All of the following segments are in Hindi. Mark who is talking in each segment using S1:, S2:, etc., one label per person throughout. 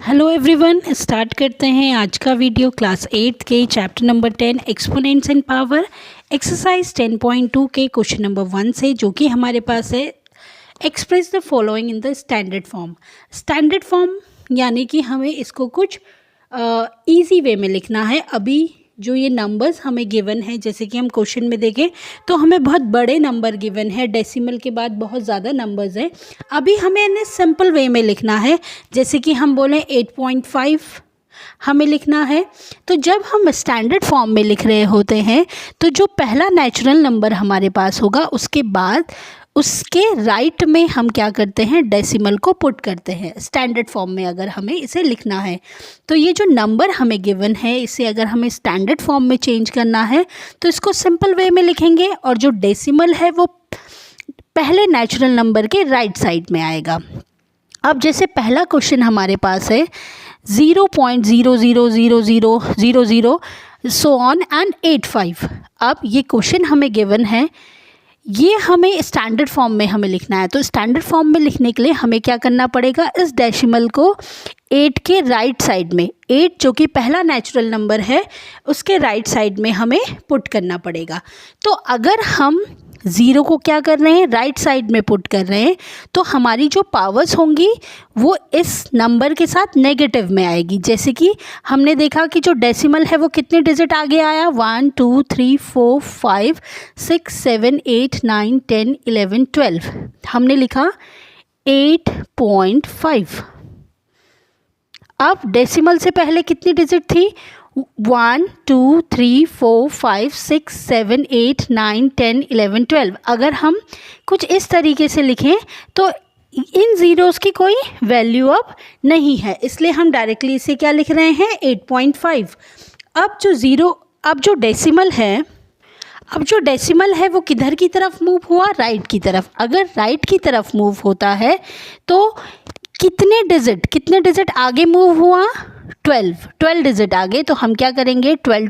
S1: हेलो एवरीवन, स्टार्ट करते हैं आज का वीडियो क्लास 8 के chapter number 10 exponents and power exercise 10.2 के क्वेश्चन नंबर 1 से, जो कि हमारे पास है express the following in the standard form. Standard form यानी कि हमें इसको कुछ इजी वे में लिखना है। अभी जो ये नंबर्स हमें गिवन है, जैसे कि हम क्वेश्चन में देखें तो हमें बहुत बड़े नंबर गिवन है, डेसिमल के बाद बहुत ज़्यादा नंबर्स हैं। अभी हमें इन्हें सिंपल वे में लिखना है, जैसे कि हम बोलें 8.5 हमें लिखना है। तो जब हम स्टैंडर्ड फॉर्म में लिख रहे होते हैं तो जो पहला नेचुरल नंबर हमारे पास होगा उसके बाद उसके राइट में हम क्या करते हैं, डेसिमल को पुट करते हैं। स्टैंडर्ड फॉर्म में अगर हमें इसे लिखना है तो ये जो नंबर हमें गिवन है इसे अगर हमें स्टैंडर्ड फॉर्म में चेंज करना है तो इसको सिंपल वे में लिखेंगे और जो डेसिमल है वो पहले नेचुरल नंबर के राइट साइड में आएगा। अब जैसे पहला क्वेश्चन हमारे पास है 0.000000 सो ऑन एंड 85। अब ये क्वेश्चन हमें गिवन है, ये हमें स्टैंडर्ड फॉर्म में हमें लिखना है। तो स्टैंडर्ड फॉर्म में लिखने के लिए हमें क्या करना पड़ेगा, इस डेसिमल को 8 के राइट साइड में, 8 जो कि पहला नेचुरल नंबर है उसके राइट साइड में हमें पुट करना पड़ेगा। तो अगर हम 0 को क्या कर रहे हैं, राइट साइड में पुट कर रहे हैं, तो हमारी जो पावर्स होंगी वो इस नंबर के साथ नेगेटिव में आएगी। जैसे कि हमने देखा कि जो डेसिमल है वो कितने डिजिट आगे आया, 1 2 3 4 5 6 7 8 9 10 11 12। हमने लिखा 8.5। अब डेसिमल से पहले कितनी डिजिट थी, 1 2 3 4 5 6 7 8 9 10 11 12। अगर हम कुछ इस तरीके से लिखें तो इन ज़ीरोज़ की कोई वैल्यू अब नहीं है, इसलिए हम डायरेक्टली इसे क्या लिख रहे हैं, 8.5। अब जो डेसिमल है वो किधर की तरफ मूव हुआ, राइट की तरफ। अगर राइट की तरफ मूव होता है तो कितने डिजिट आगे मूव हुआ, 12 डिजिट आगे। तो हम क्या करेंगे, 10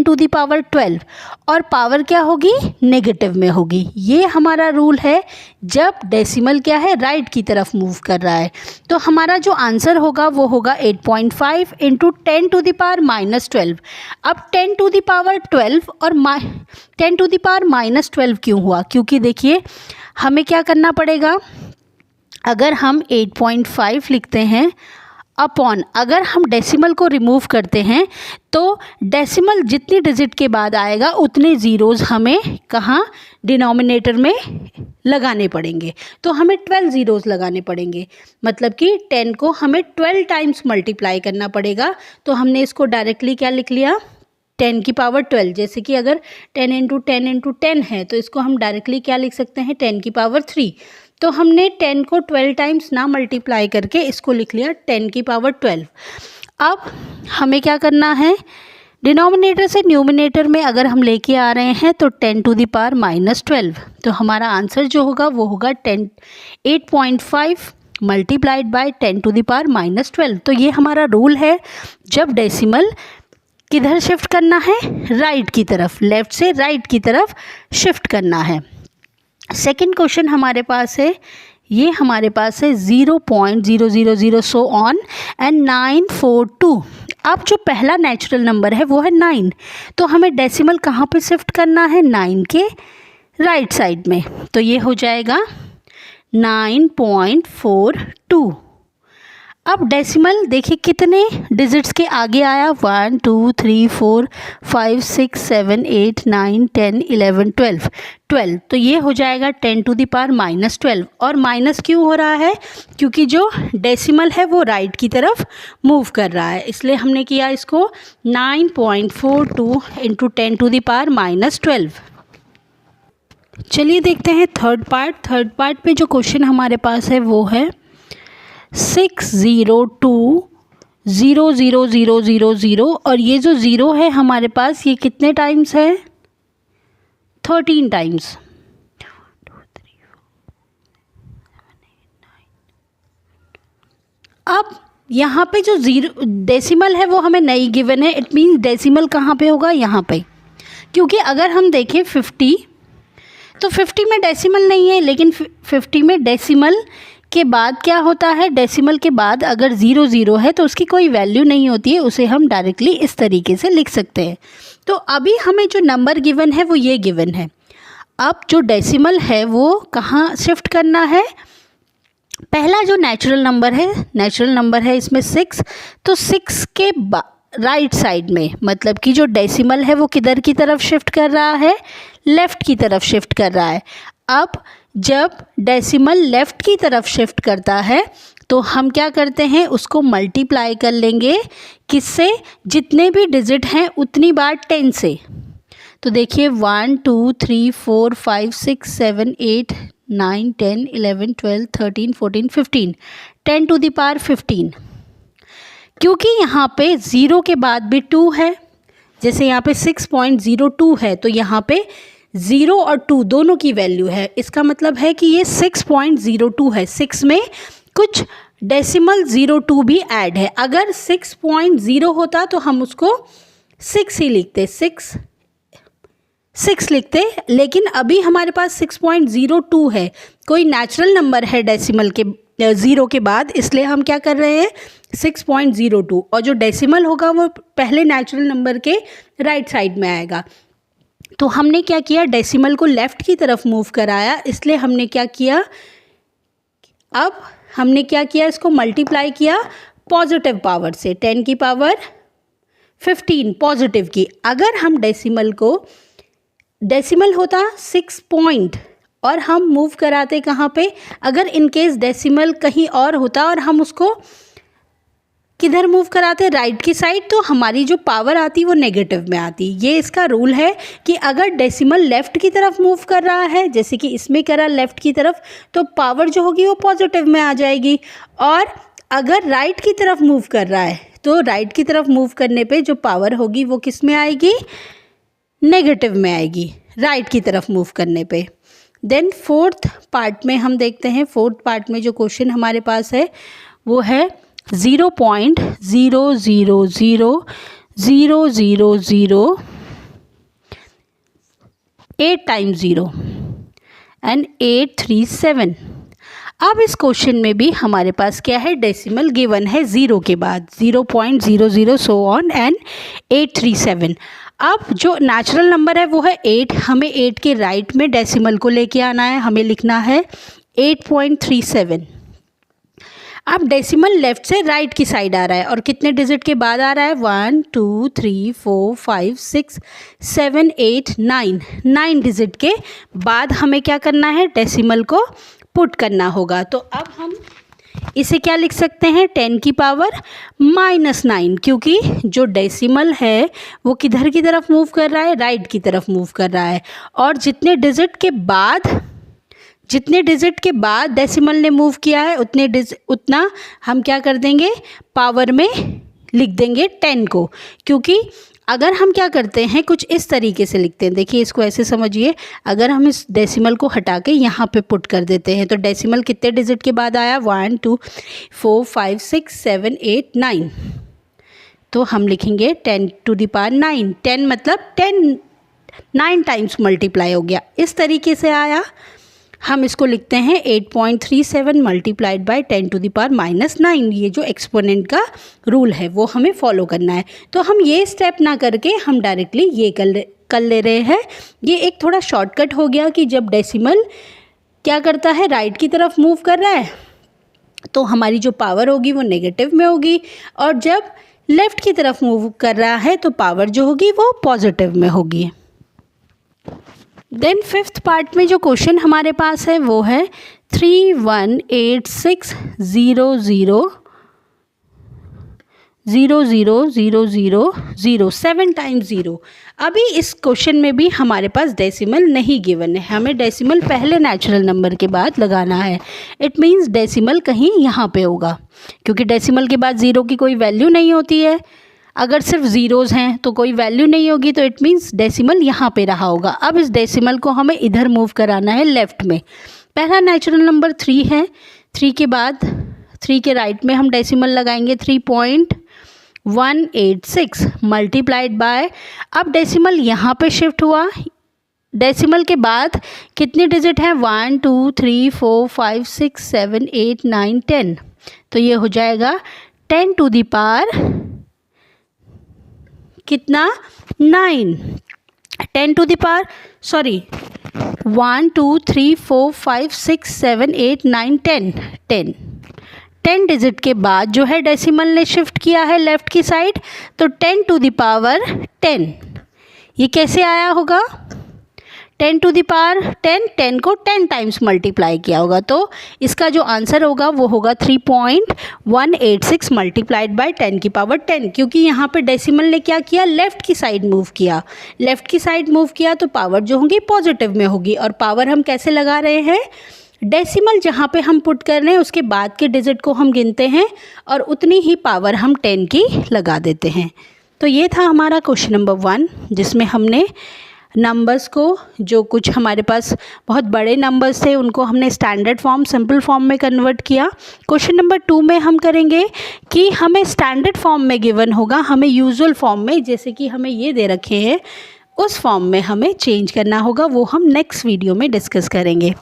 S1: टू दी पावर 12 और पावर क्या होगी, नेगेटिव में होगी। ये हमारा रूल है जब डेसिमल क्या है, राइट की तरफ मूव कर रहा है। तो हमारा जो आंसर होगा वो होगा 8.5 इंटू 10 टू दी पावर -12। अब 10 टू दी पावर 12 और 10 टू दी पावर -12 क्यों हुआ, क्योंकि देखिए हमें क्या करना पड़ेगा, अगर हम 8.5 लिखते हैं अपॉन, अगर हम डेसिमल को रिमूव करते हैं तो डेसिमल जितनी डिजिट के बाद आएगा उतने ज़ीरोज़ हमें कहाँ, डिनोमिनेटर में लगाने पड़ेंगे। तो हमें 12 ज़ीरोज़ लगाने पड़ेंगे, मतलब कि 10 को हमें 12 टाइम्स मल्टीप्लाई करना पड़ेगा। तो हमने इसको डायरेक्टली क्या लिख लिया, 10 की पावर 12। जैसे कि अगर 10 इंटू 10 इंटू 10 है तो इसको हम डायरेक्टली क्या लिख सकते हैं, 10 की पावर 3। तो हमने 10 को 12 टाइम्स ना मल्टीप्लाई करके इसको लिख लिया 10 की पावर 12। अब हमें क्या करना है, डिनोमिनेटर से न्यूमिनेटर में अगर हम लेके आ रहे हैं तो 10 टू दी पावर -12। तो हमारा आंसर जो होगा वो होगा 8.5 multiplied by 10 to the power -12। तो ये हमारा रूल है, जब डेसिमल किधर शिफ्ट करना है, राइट की तरफ, लेफ़्ट से राइट की तरफ शिफ्ट करना है। सेकंड क्वेश्चन हमारे पास है, ये हमारे पास है 0.000 सो ऑन एंड 942। अब जो पहला नेचुरल नंबर है वो है 9, तो हमें डेसिमल कहाँ पे शिफ्ट करना है, 9 के राइट साइड में। तो ये हो जाएगा 9.42। अब डेसिमल देखिए कितने डिजिट्स के आगे आया, 1 2 3 4 5 6 7 8 9 10 11 12। तो ये हो जाएगा 10 टू दी पावर -12। और माइनस क्यों हो रहा है, क्योंकि जो डेसिमल है वो राइट की तरफ मूव कर रहा है, इसलिए हमने किया इसको 9.42 इंटू 10 टू दी पावर -12। चलिए देखते हैं थर्ड पार्ट पे जो क्वेश्चन हमारे पास है वो है 6020000 और ये जो ज़ीरो है हमारे पास ये कितने टाइम्स है, 13 टाइम्स। अब यहाँ पे जो डेसिमल है वो हमें नहीं गिवन है, इट मीन्स डेसिमल कहाँ पे होगा, यहाँ पे। क्योंकि अगर हम देखें 50 तो 50 में डेसिमल नहीं है, लेकिन 50 में डेसिमल के बाद क्या होता है, डेसिमल के बाद अगर 0 0 है तो उसकी कोई वैल्यू नहीं होती है, उसे हम डायरेक्टली इस तरीके से लिख सकते हैं। तो अभी हमें जो नंबर गिवन है वो ये गिवन है। अब जो डेसिमल है वो कहाँ शिफ्ट करना है, पहला जो नेचुरल नंबर है इसमें 6, तो 6 के राइट साइड में, मतलब कि जो डेसिमल है वो किधर की तरफ शिफ्ट कर रहा है, लेफ़्ट की तरफ शिफ्ट कर रहा है। अब जब डेसिमल लेफ़्ट की तरफ शिफ्ट करता है तो हम क्या करते हैं, उसको मल्टीप्लाई कर लेंगे किससे, जितने भी डिजिट हैं उतनी बार 10 से। तो देखिए 1 2 3 4 5 6 7 8 9 10 11 12 13 14 15, 10 to the power 15। क्योंकि यहाँ पे 0 के बाद भी 2 है, जैसे यहाँ पे 6.02 है तो यहाँ पे 0 और 2 दोनों की वैल्यू है, इसका मतलब है कि ये 6.02 है। 6 में कुछ डेसिमल 02 भी ऐड है। अगर 6.0 होता तो हम उसको 6 ही लिखते, 6 लिखते, लेकिन अभी हमारे पास 6.02 है, कोई नेचुरल नंबर है डेसिमल के 0 के बाद, इसलिए हम क्या कर रहे हैं 6.02, और जो डेसिमल होगा वो पहले नेचुरल नंबर के राइट साइड में आएगा। तो हमने क्या किया, डेसिमल को लेफ़्ट की तरफ मूव कराया, इसलिए हमने क्या किया, अब हमने क्या किया, इसको मल्टीप्लाई किया पॉजिटिव पावर से, 10 की पावर 15 पॉजिटिव की। अगर हम डेसिमल होता 6 पॉइंट और हम मूव कराते कहाँ पे, अगर इन केस डेसिमल कहीं और होता और हम उसको किधर मूव कराते, राइट की साइड, तो हमारी जो पावर आती वो नेगेटिव में आती। ये इसका रूल है कि अगर डेसिमल लेफ़्ट की तरफ मूव कर रहा है, जैसे कि इसमें करा लेफ़्ट की तरफ, तो पावर जो होगी वो पॉजिटिव में आ जाएगी, और अगर राइट की तरफ मूव कर रहा है तो राइट की तरफ मूव करने पे जो पावर होगी वो किस में आएगी, नेगेटिव में आएगी, राइट की तरफ मूव करने पे। देन फोर्थ पार्ट में हम देखते हैं, फोर्थ पार्ट में जो क्वेश्चन हमारे पास है वो है 0.000008 टाइम्स 0 एंड 837। अब इस क्वेश्चन में भी हमारे पास क्या है, डेसिमल गिवन है 0 के बाद, 0.00 सो ऑन एंड 837। अब जो नेचुरल नंबर है वो है 8, हमें 8 के राइट में डेसिमल को लेके आना है, हमें लिखना है 8.37। अब डेसिमल लेफ़्ट से राइट की साइड आ रहा है और कितने डिजिट के बाद आ रहा है, 1 2 3 4 5 6 7 8 9 डिजिट के बाद हमें क्या करना है, डेसिमल को पुट करना होगा। तो अब हम इसे क्या लिख सकते हैं, 10 की पावर -9, क्योंकि जो डेसिमल है वो किधर की तरफ मूव कर रहा है, राइट की तरफ मूव कर रहा है, और जितने डिजिट के बाद डेसिमल ने मूव किया है उतना हम क्या कर देंगे, पावर में लिख देंगे 10 को। क्योंकि अगर हम क्या करते हैं, कुछ इस तरीके से लिखते हैं, देखिए इसको ऐसे समझिए, अगर हम इस डेसिमल को हटा के यहाँ पे पुट कर देते हैं तो डेसिमल कितने डिजिट के बाद आया, 1 2 4 5 6 7 8 9, तो हम लिखेंगे 10 to the power 9, 10 मतलब 9 टाइम्स मल्टीप्लाई हो गया, इस तरीके से आया। हम इसको लिखते हैं 8.37 multiplied by 10 to the power -9। ये जो एक्सपोनेंट का रूल है वो हमें फॉलो करना है। तो हम ये स्टेप ना करके हम डायरेक्टली ये कर ले रहे हैं। ये एक थोड़ा शॉर्टकट हो गया कि जब डेसिमल क्या करता है, राइट की तरफ मूव कर रहा है तो हमारी जो पावर होगी वो नेगेटिव में होगी, और जब लेफ़्ट की तरफ मूव कर रहा है तो पावर जो होगी वो पॉजिटिव में होगी। देन फिफ्थ पार्ट में जो क्वेश्चन हमारे पास है वो है 3186000000 7 टाइम्स 0। अभी इस क्वेश्चन में भी हमारे पास डेसिमल नहीं गिवन है, हमें डेसिमल पहले नेचुरल नंबर के बाद लगाना है। इट मीन्स डेसिमल कहीं यहाँ पे होगा, क्योंकि डेसिमल के बाद 0 की कोई वैल्यू नहीं होती है। अगर सिर्फ ज़ीरोज़ हैं तो कोई वैल्यू नहीं होगी, तो इट मीन्स डेसिमल यहाँ पे रहा होगा। अब इस डेसिमल को हमें इधर मूव कराना है लेफ़्ट में। पहला नेचुरल नंबर 3 है, 3 के बाद 3 के राइट में हम डेसिमल लगाएंगे 3.186 मल्टीप्लाइड बाय, अब डेसिमल यहाँ पे शिफ्ट हुआ, डेसिमल के बाद कितने डिजिट हैं? 1 2 3 4 5 6 7 8 9 10। तो ये हो जाएगा 10 टू द पावर कितना? 9। 10 टू द पावर 1 2 3 4 5 6 7 8 9 10 10 डिजिट के बाद जो है डेसिमल ने शिफ्ट किया है लेफ़्ट की साइड, तो 10 टू द पावर 10। ये कैसे आया होगा? 10 टू द पावर 10 को 10 टाइम्स मल्टीप्लाई किया होगा, तो इसका जो आंसर होगा वो होगा 3.186 मल्टीप्लाइड बाय 10 की पावर 10, क्योंकि यहाँ पे डेसिमल ने क्या किया? लेफ़्ट की साइड मूव किया। लेफ़्ट की साइड मूव किया तो पावर जो होगी पॉजिटिव में होगी, और पावर हम कैसे लगा रहे हैं? डेसिमल जहाँ पे हम पुट कर रहे हैं उसके बाद के डिजिट को हम गिनते हैं और उतनी ही पावर हम 10 की लगा देते हैं। तो ये था हमारा क्वेश्चन नंबर 1, जिसमें हमने नंबर्स को, जो कुछ हमारे पास बहुत बड़े नंबर्स थे उनको हमने स्टैंडर्ड फॉर्म, सिंपल फॉर्म में कन्वर्ट किया। क्वेश्चन नंबर 2 में हम करेंगे कि हमें स्टैंडर्ड फॉर्म में गिवन होगा, हमें यूजुअल फॉर्म में, जैसे कि हमें ये दे रखे हैं, उस फॉर्म में हमें चेंज करना होगा। वो हम नेक्स्ट वीडियो में डिस्कस करेंगे।